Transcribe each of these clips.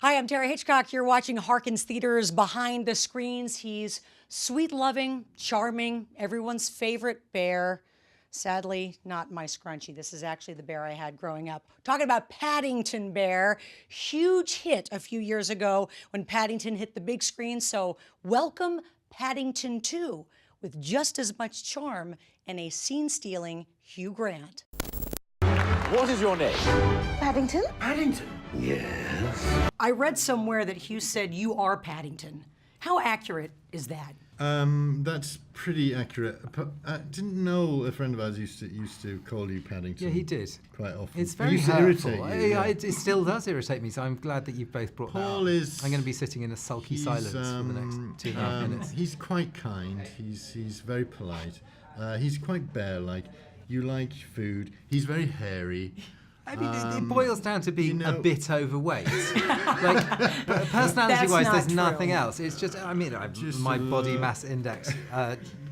Hi, I'm Tara Hitchcock. You're watching Harkins Theater's Behind the Screens. He's sweet-loving, charming, everyone's favorite bear. Sadly, not my scrunchie. This is actually the bear I had growing up. Talking about Paddington Bear, huge hit a few years ago when Paddington hit the big screen. So welcome Paddington 2 with just as much charm and a scene-stealing Hugh Grant. What is your name? Paddington? Paddington? Yes. I read somewhere that Hugh said you are Paddington. How accurate is that? That's pretty accurate. I didn't know a friend of ours used to call you Paddington. Yeah, he did. Quite often. It's very used to hurtful. irritate you, yeah. It still does irritate me, so I'm glad that you've both brought that Paul up. is... I'm going to be sitting in a sulky silence for the next 2.5 minutes. He's quite kind. He's very polite. He's quite bear-like. You like food. He's very hairy. I mean, it boils down to being a bit overweight. Like, That's personality-wise, there's not nothing true. else. It's just, I mean, my body mass index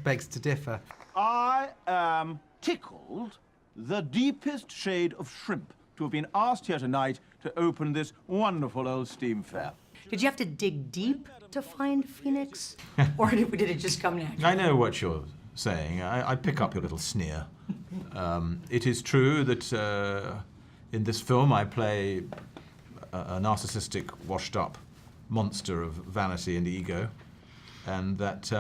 begs to differ. I am tickled the deepest shade of shrimp to have been asked here tonight to open this wonderful old steam fair. Did you have to dig deep to find Phoenix? Or did it just come naturally? I know what you're saying. I pick up your little sneer. It is true that in this film I play a narcissistic, washed-up monster of vanity and ego, and that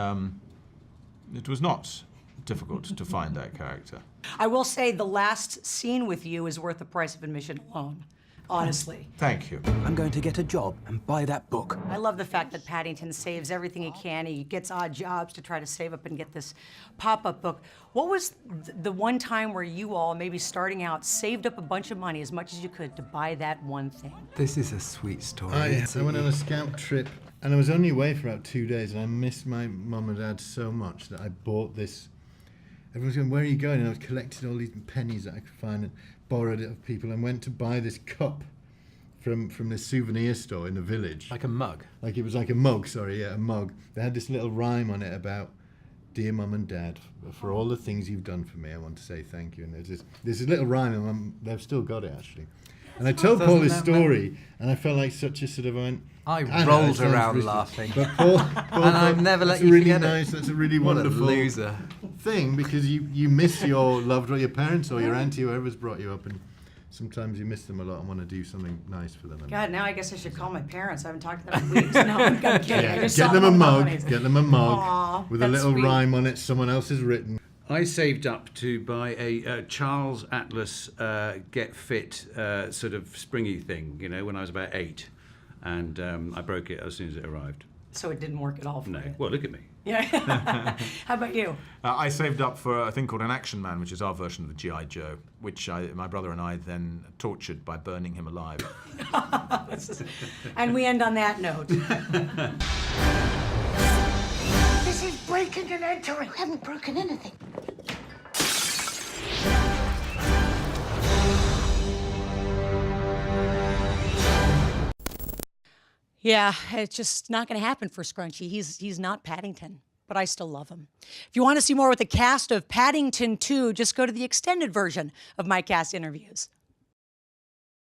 it was not difficult to find that character. I will say the last scene with you is worth the price of admission alone, honestly. Thank you. I'm going to get a job and buy that book. I love the fact that Paddington saves everything he can. He gets odd jobs to try to save up and get this pop-up book. What was the one time where you all, maybe starting out, saved up a bunch of money, as much as you could, to buy that one thing? This is a sweet story. I went on a scout trip, and I was only away for about 2 days, and I missed my mum and dad so much that I bought this. Everyone's going, where are you going? And I was collecting all these pennies that I could find and borrowed it of people and went to buy this cup from this souvenir store in the village. Like a mug. Like it was like a mug, sorry, yeah, a mug. They had this little rhyme on it about, dear mum and dad, for all the things you've done for me, I want to say thank you. And there's this little rhyme, and they've still got it, actually. And I told Paul this story, and I felt like such a sort of, I know, rolled it sounds around risky, laughing. But Paul And I've never let that's you really forget nice, it. That's a really What wonderful a loser. thing, because you miss your loved one, your parents or your auntie, whoever's brought you up, and sometimes you miss them a lot and want to do something nice for them. God, now I guess I should call my parents. I haven't talked to them in weeks. No, I'm kidding. I just Get saw them a on the mug. holidays. Get them a mug Aw, with a that's little sweet. rhyme on it someone else has written. I saved up to buy a Charles Atlas Get Fit sort of springy thing, you know, when I was about 8. And I broke it as soon as it arrived. So it didn't work at all for No. you. Well, look at me. Yeah. How about you? I saved up for a thing called an Action Man, which is our version of the G.I. Joe, which my brother and I then tortured by burning him alive. And we end on that note. This is breaking and entering. We haven't broken anything. Yeah, it's just not going to happen for Scrunchy. He's not Paddington, but I still love him. If you want to see more with the cast of Paddington 2, just go to the extended version of my cast interviews.